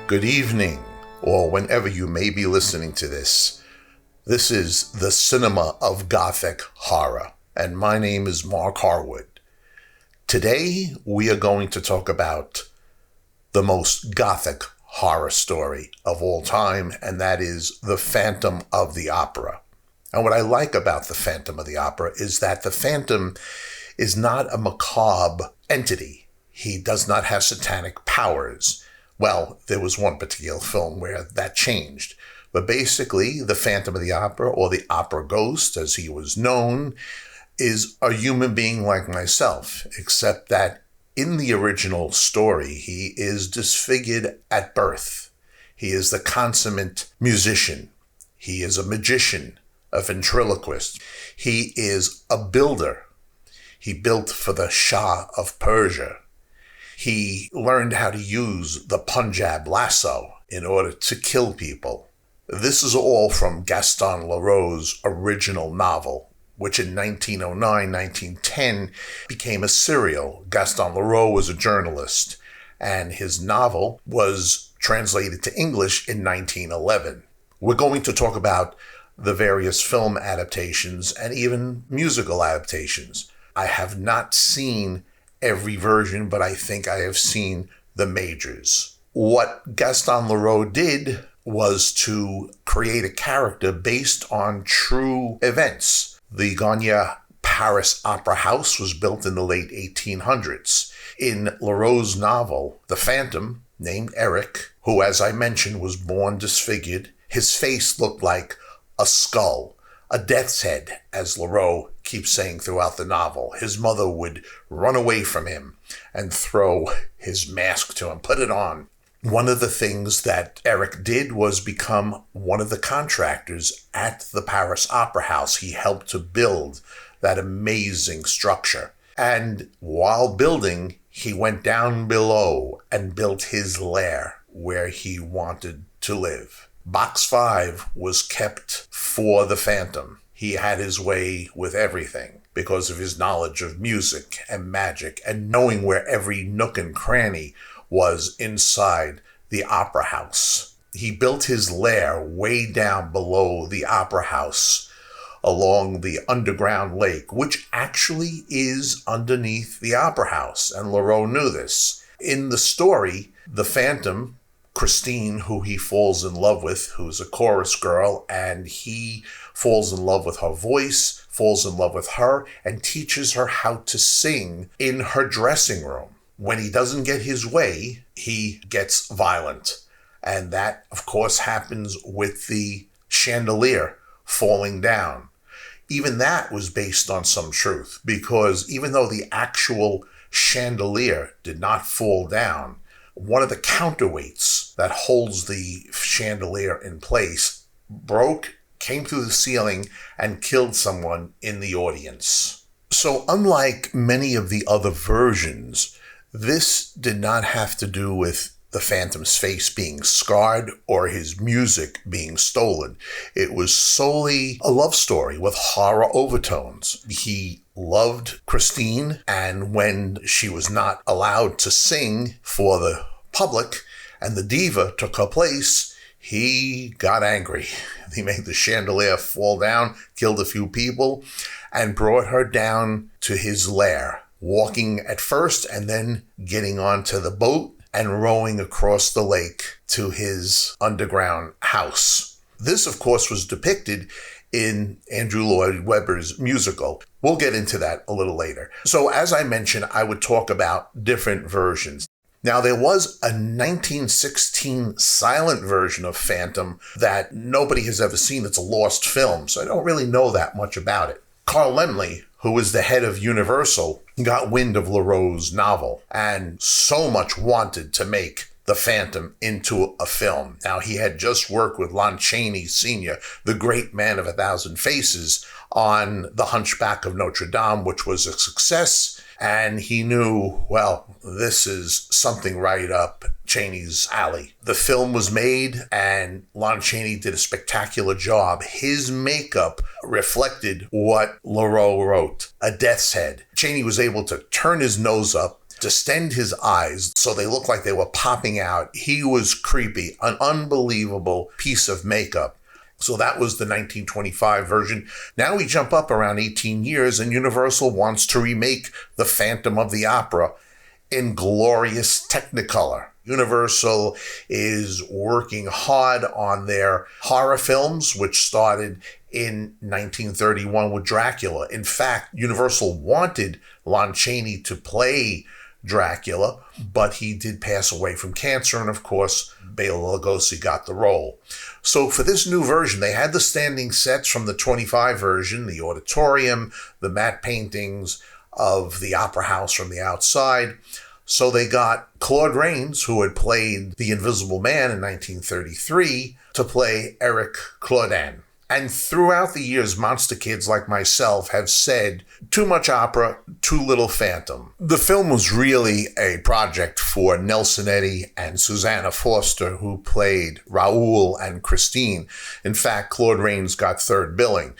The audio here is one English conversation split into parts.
Good evening, or whenever you may be listening to this. This is the cinema of Gothic horror, and my name is Mark Harwood. Today, we are going to talk about the most Gothic horror story of all time, and that is The Phantom of the Opera. And what I like about The Phantom of the Opera is that the Phantom is not a macabre entity. He does not have satanic powers. Well, there was one particular film where that changed. But basically, the Phantom of the Opera, or the Opera Ghost, as he was known, is a human being like myself, except that in the original story, he is disfigured at birth. He is the consummate musician. He is a magician, a ventriloquist. He is a builder. He built for the Shah of Persia. He learned how to use the Punjab lasso in order to kill people. This is all from Gaston Leroux's original novel, which in 1909-1910 became a serial. Gaston Leroux was a journalist, and his novel was translated to English in 1911. We're going to talk about the various film adaptations and even musical adaptations. I have not seen every version, but I think I have seen the majors. What Gaston Leroux did was to create a character based on true events. The Gothic Paris Opera House was built in the late 1800s. In Leroux's novel, the Phantom, named Eric, who, as I mentioned, was born disfigured, his face looked like a skull, a death's head, as Leroux keeps saying throughout the novel. His mother would run away from him and throw his mask to him, put it on. One of the things that Eric did was become one of the contractors at the Paris Opera House. He helped to build that amazing structure. And while building, he went down below and built his lair where he wanted to live. Box 5 was kept for the Phantom. He had his way with everything because of his knowledge of music and magic and knowing where every nook and cranny was inside the opera house. He built his lair way down below the opera house along the underground lake, which actually is underneath the opera house, and Leroux knew this. In the story, the Phantom, Christine, who he falls in love with, who's a chorus girl, and he falls in love with her voice, falls in love with her, and teaches her how to sing in her dressing room. When he doesn't get his way, he gets violent. And that, of course, happens with the chandelier falling down. Even that was based on some truth, because even though the actual chandelier did not fall down, one of the counterweights that holds the chandelier in place broke, came through the ceiling, and killed someone in the audience. So unlike many of the other versions, this did not have to do with the Phantom's face being scarred or his music being stolen. It was solely a love story with horror overtones. He loved Christine, and when she was not allowed to sing for the public and the diva took her place, he got angry. He made the chandelier fall down, killed a few people, and brought her down to his lair, walking at first and then getting onto the boat and rowing across the lake to his underground house. This, of course, was depicted in Andrew Lloyd Webber's musical. We'll get into that a little later. So as I mentioned, I would talk about different versions. Now, there was a 1916 silent version of Phantom that nobody has ever seen. It's a lost film, so I don't really know that much about it. Carl Laemmle, who was the head of Universal, got wind of Leroux's novel and so much wanted to make The Phantom into a film. Now, he had just worked with Lon Chaney Sr., the great man of 1,000 faces, on The Hunchback of Notre Dame, which was a success. And he knew, well, this is something right up Chaney's alley. The film was made, and Lon Chaney did a spectacular job. His makeup reflected what Leroux wrote, a death's head. Chaney was able to turn his nose up distend his eyes so they looked like they were popping out. He was creepy, an unbelievable piece of makeup. So that was the 1925 version. Now we jump up around 18 years and Universal wants to remake The Phantom of the Opera in glorious Technicolor. Universal is working hard on their horror films, which started in 1931 with Dracula. In fact, Universal wanted Lon Chaney to play Dracula, but he did pass away from cancer, and of course, Bela Lugosi got the role. So for this new version, they had the standing sets from the 25 version, the auditorium, the matte paintings of the opera house from the outside. So they got Claude Rains, who had played the Invisible Man in 1933, to play Eric Claudin. And throughout the years, monster kids like myself have said, too much opera, too little Phantom. The film was really a project for Nelson Eddy and Susanna Foster, who played Raoul and Christine. In fact, Claude Rains got third billing.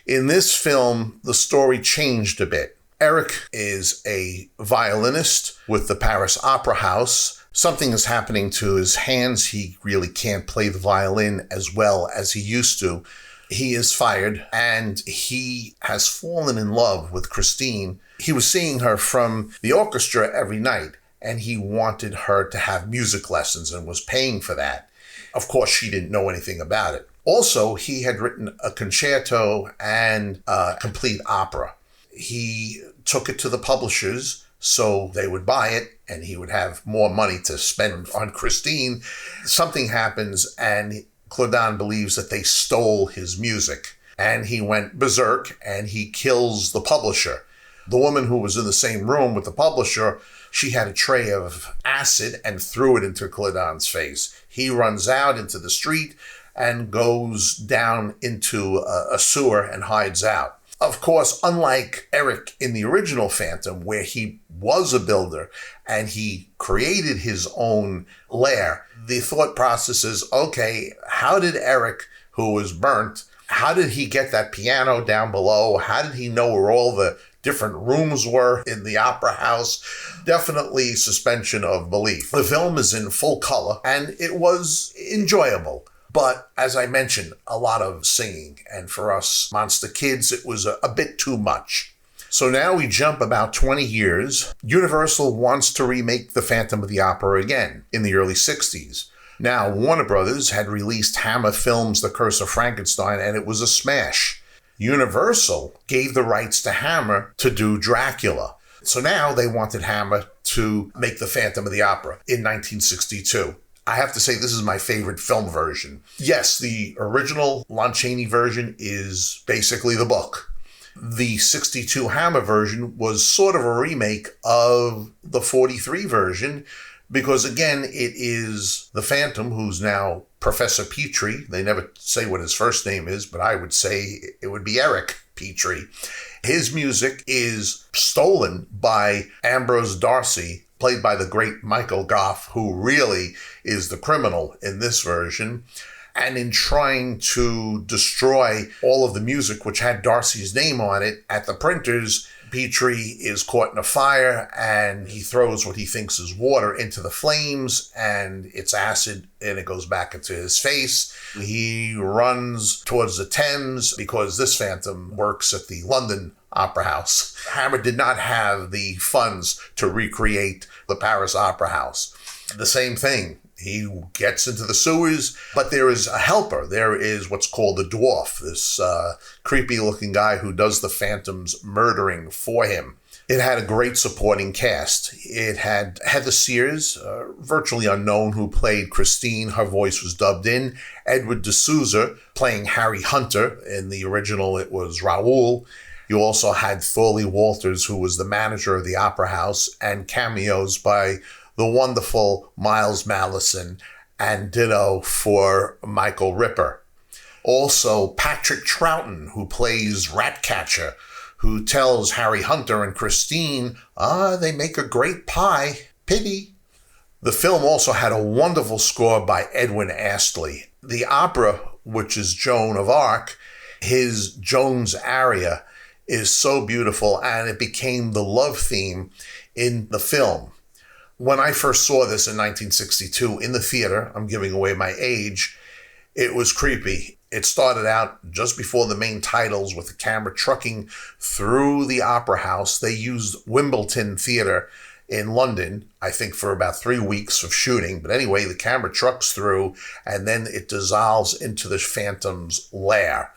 In this film, the story changed a bit. Eric is a violinist with the Paris Opera House. Something is happening to his hands. He really can't play the violin as well as he used to. He is fired, and he has fallen in love with Christine. He was seeing her from the orchestra every night, and he wanted her to have music lessons and was paying for that. Of course, she didn't know anything about it. Also, he had written a concerto and a complete opera. He took it to the publishers so they would buy it and he would have more money to spend on Christine. Something happens and Claudin believes that they stole his music, and he went berserk and he kills the publisher. The woman who was in the same room with the publisher, she had a tray of acid and threw it into Claudin's face. He runs out into the street and goes down into a sewer and hides out. Of course, unlike Eric in the original Phantom, where he was a builder and he created his own lair, the thought process is, okay, how did Eric, who was burnt, how did he get that piano down below? How did he know where all the different rooms were in the opera house? Definitely suspension of belief. The film is in full color and it was enjoyable. But as I mentioned, a lot of singing. And for us monster kids, it was a bit too much. So now we jump about 20 years. Universal wants to remake The Phantom of the Opera again in the early 60s. Now, Warner Brothers had released Hammer Films' The Curse of Frankenstein, and it was a smash. Universal gave the rights to Hammer to do Dracula. So now they wanted Hammer to make The Phantom of the Opera in 1962. I have to say, this is my favorite film version. Yes, the original Lon Chaney version is basically the book. The 62 Hammer version was sort of a remake of the 43 version because, again, it is the Phantom, who's now Professor Petrie. They never say what his first name is, but I would say it would be Eric Petrie. His music is stolen by Ambrose Darcy, played by the great Michael Goff, who really is the criminal in this version. And in trying to destroy all of the music which had Darcy's name on it at the printers, Petrie is caught in a fire and he throws what he thinks is water into the flames, and it's acid and it goes back into his face. He runs towards the Thames because this Phantom works at the London Opera House. Hammer did not have the funds to recreate the Paris Opera House. The same thing. He gets into the sewers, but there is a helper. There is what's called the dwarf, this creepy-looking guy who does the Phantom's murdering for him. It had a great supporting cast. It had Heather Sears, virtually unknown, who played Christine. Her voice was dubbed in. Edward D'Souza playing Harry Hunter. In the original, it was Raoul. You also had Thorley Walters, who was the manager of the Opera House, and cameos by the wonderful Miles Malleson, and ditto for Michael Ripper. Also, Patrick Troughton, who plays Ratcatcher, who tells Harry Hunter and Christine, they make a great pie. Pity. The film also had a wonderful score by Edwin Astley. The opera, which is Joan of Arc, his Joan's aria is so beautiful, and it became the love theme in the film. When I first saw this in 1962 in the theater, I'm giving away my age, it was creepy. It started out just before the main titles with the camera trucking through the opera house. They used Wimbledon Theatre in London, I think for about 3 weeks of shooting. But anyway, the camera trucks through and then it dissolves into the Phantom's lair.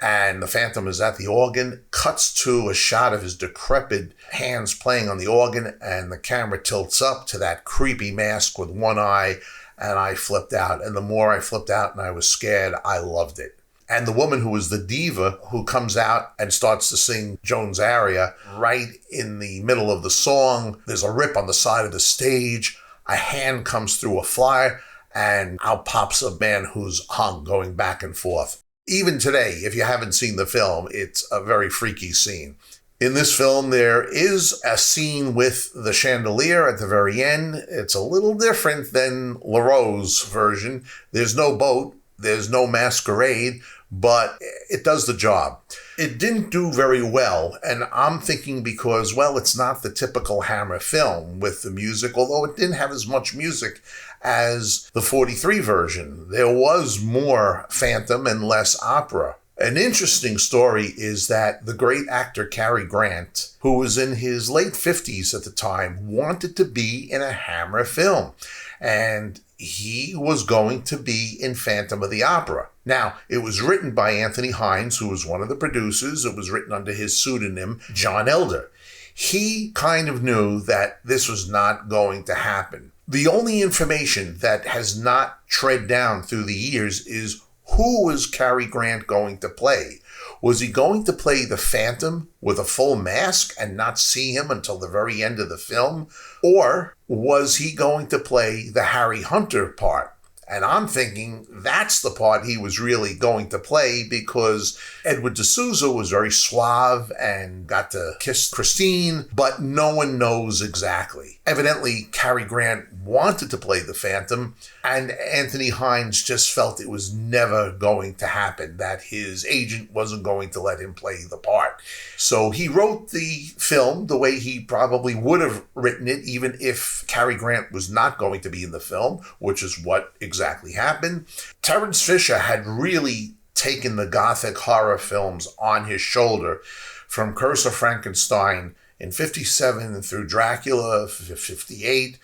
And the Phantom is at the organ, cuts to a shot of his decrepit hands playing on the organ, and the camera tilts up to that creepy mask with one eye, and I flipped out. And the more I flipped out and I was scared, I loved it. And the woman who was the diva who comes out and starts to sing Joan's aria right in the middle of the song, there's a rip on the side of the stage, a hand comes through a flyer, and out pops a man who's hung going back and forth. Even today, if you haven't seen the film, it's a very freaky scene. In this film, there is a scene with the chandelier at the very end. It's a little different than Leroux's version. There's no boat, there's no masquerade, but it does the job. It didn't do very well, and I'm thinking because, well, it's not the typical Hammer film with the music, although it didn't have as much music as the 43 version. There was more Phantom and less opera. An interesting story is that the great actor Cary Grant, who was in his late 50s at the time, wanted to be in a Hammer film. And he was going to be in Phantom of the Opera. Now, it was written by Anthony Hines, who was one of the producers. It was written under his pseudonym, John Elder. He kind of knew that this was not going to happen. The only information that has not tread down through the years is who was Cary Grant going to play? Was he going to play the Phantom with a full mask and not see him until the very end of the film? Or was he going to play the Harry Hunter part? And I'm thinking that's the part he was really going to play, because Edward D'Souza was very suave and got to kiss Christine, but no one knows exactly. Evidently, Cary Grant wanted to play the Phantom, and Anthony Hines just felt it was never going to happen, that his agent wasn't going to let him play the part. So he wrote the film the way he probably would have written it, even if Cary Grant was not going to be in the film, which is what exactly happened. Terence Fisher had really taken the Gothic horror films on his shoulder, from Curse of Frankenstein in 57 through Dracula 58,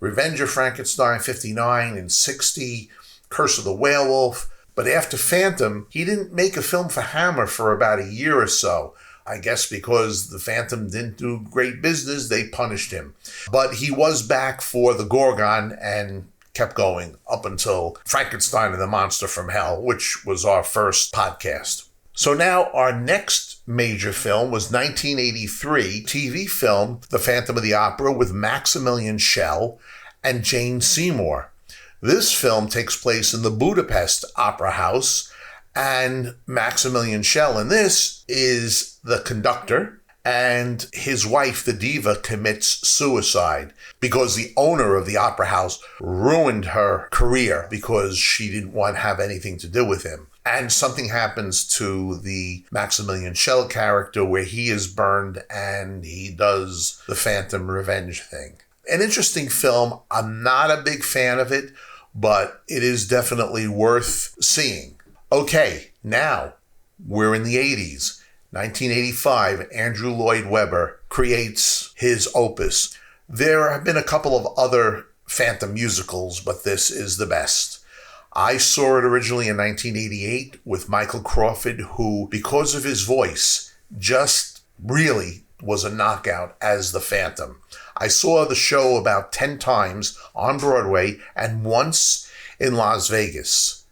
Revenge of Frankenstein 59 and 60, Curse of the Werewolf. But after Phantom, he didn't make a film for Hammer for about a year or so. I guess because the Phantom didn't do great business, they punished him. But he was back for the Gorgon and kept going up until Frankenstein and the Monster from Hell, which was our first podcast. So now our next major film was 1983 TV film, The Phantom of the Opera, with Maximilian Schell and Jane Seymour. This film takes place in the Budapest Opera House, and Maximilian Schell in this is the conductor, and his wife, the diva, commits suicide because the owner of the opera house ruined her career because she didn't want to have anything to do with him. And something happens to the Maximilian Schell character where he is burned and he does the Phantom revenge thing. An interesting film. I'm not a big fan of it, but it is definitely worth seeing. Okay, now we're in the 80s. 1985, Andrew Lloyd Webber creates his opus. There have been a couple of other Phantom musicals, but this is the best. I saw it originally in 1988 with Michael Crawford, who, because of his voice, just really was a knockout as the Phantom. I saw the show about 10 times on Broadway and once in Las Vegas.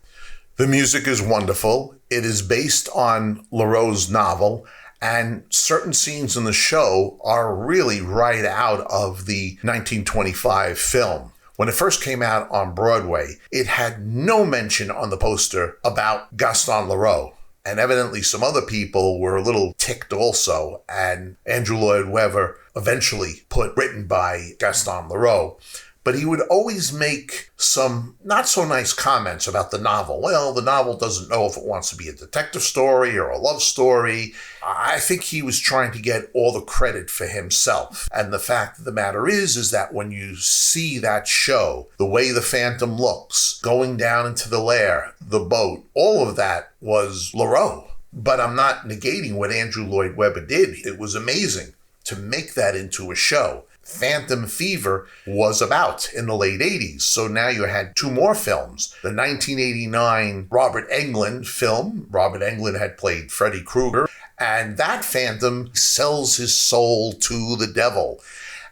The music is wonderful. It is based on Leroux's novel, and certain scenes in the show are really right out of the 1925 film. When it first came out on Broadway, it had no mention on the poster about Gaston Leroux. And evidently some other people were a little ticked also, and Andrew Lloyd Webber eventually put written by Gaston Leroux. but he would always make some not so nice comments about the novel. Well, the novel doesn't know if it wants to be a detective story or a love story. I think he was trying to get all the credit for himself. And the fact of the matter is that when you see that show, the way the Phantom looks, going down into the lair, the boat, all of that was Leroux. But I'm not negating what Andrew Lloyd Webber did. It was amazing to make that into a show. Phantom Fever was about in the late 80s. So now you had two more films. The 1989 Robert Englund film. Robert Englund had played Freddy Krueger. And that Phantom sells his soul to the devil.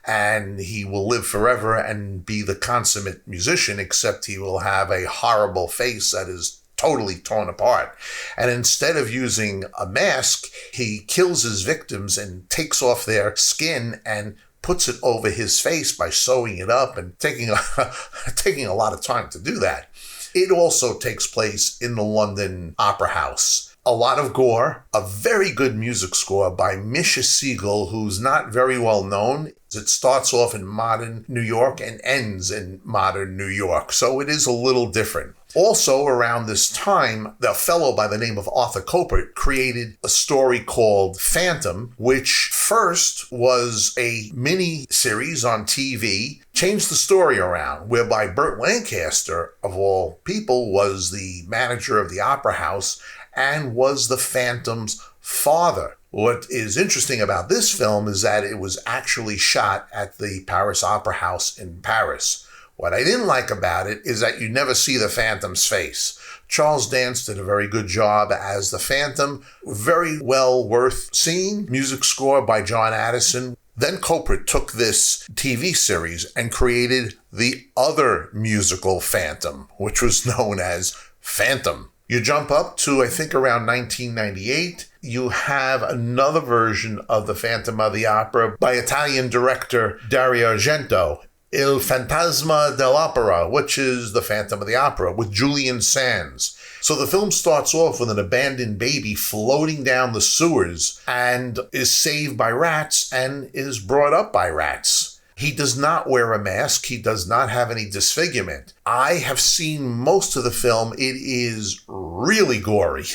And he will live forever and be the consummate musician, except he will have a horrible face that is totally torn apart. And instead of using a mask, he kills his victims and takes off their skin and puts it over his face by sewing it up and taking a lot of time to do that. It also takes place in the London Opera House. A lot of gore, a very good music score by Misha Siegel, who's not very well known. It starts off in modern New York and ends in modern New York, so it is a little different. Also, around this time, the fellow by the name of Arthur Kopert created a story called Phantom, which first was a mini-series on TV, changed the story around, whereby Burt Lancaster, of all people, was the manager of the Opera House and was the Phantom's father. What is interesting about this film is that it was actually shot at the Paris Opera House in Paris. What I didn't like about it is that you never see the Phantom's face. Charles Dance did a very good job as the Phantom. Very well worth seeing. Music score by John Addison. Then Kopert took this TV series and created the other musical Phantom, which was known as Phantom. You jump up to, I think, around 1998. You have another version of the Phantom of the Opera by Italian director Dario Argento. Il Fantasma dell'Opera, which is the Phantom of the Opera, with Julian Sands. So the film starts off with an abandoned baby floating down the sewers and is saved by rats and is brought up by rats. He does not wear a mask. He does not have any disfigurement. I have seen most of the film. It is really gory.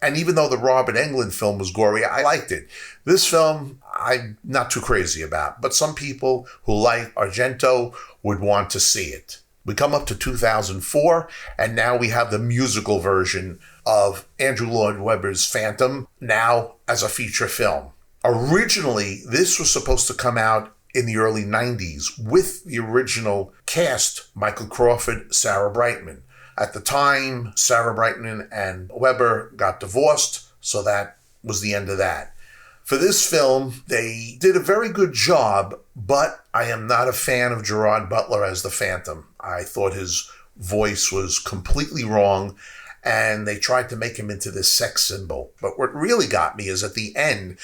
And even though the Robert Englund film was gory, I liked it. This film, I'm not too crazy about, but some people who like Argento would want to see it. We come up to 2004, and now we have the musical version of Andrew Lloyd Webber's Phantom, now as a feature film. Originally, this was supposed to come out in the early 90s with the original cast, Michael Crawford, Sarah Brightman. At the time, Sarah Brightman and Webber got divorced, so that was the end of that. For this film, they did a very good job, but I am not a fan of Gerard Butler as the Phantom. I thought his voice was completely wrong, and they tried to make him into this sex symbol. But what really got me is at the end,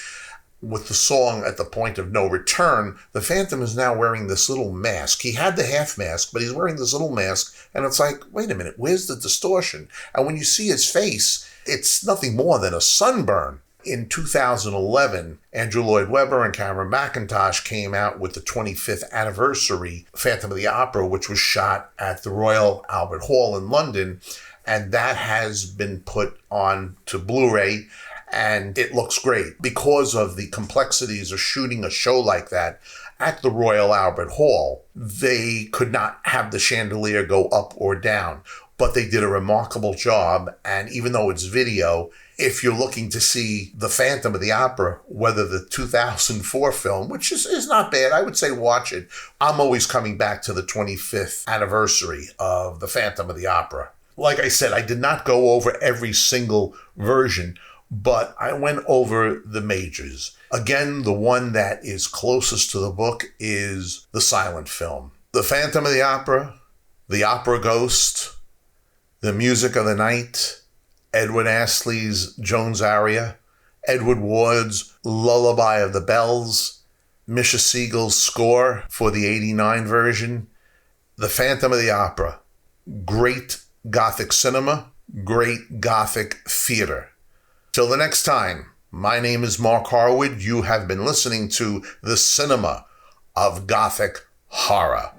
with the song At the Point of No Return, the Phantom is now wearing this little mask. He had the half mask, but he's wearing this little mask, and it's like, wait a minute, where's the distortion? And when you see his face, it's nothing more than a sunburn. In 2011, Andrew Lloyd Webber and Cameron Mackintosh came out with the 25th anniversary Phantom of the Opera, which was shot at the Royal Albert Hall in London, and that has been put on to Blu-ray. And it looks great because of the complexities of shooting a show like that at the Royal Albert Hall. They could not have the chandelier go up or down, but they did a remarkable job. And even though it's video, if you're looking to see the Phantom of the Opera, whether the 2004 film, which is not bad, I would say watch it. I'm always coming back to the 25th anniversary of the Phantom of the Opera. Like I said, I did not go over every single version, but I went over the majors. Again, the one that is closest to the book is the silent film. The Phantom of the Opera Ghost, The Music of the Night, Edward Astley's Jones aria, Edward Ward's Lullaby of the Bells, Misha Siegel's score for the 89 version. The Phantom of the Opera, great Gothic cinema, great Gothic theater. Till the next time, my name is Mark Harwood. You have been listening to the Cinema of Gothic Horror.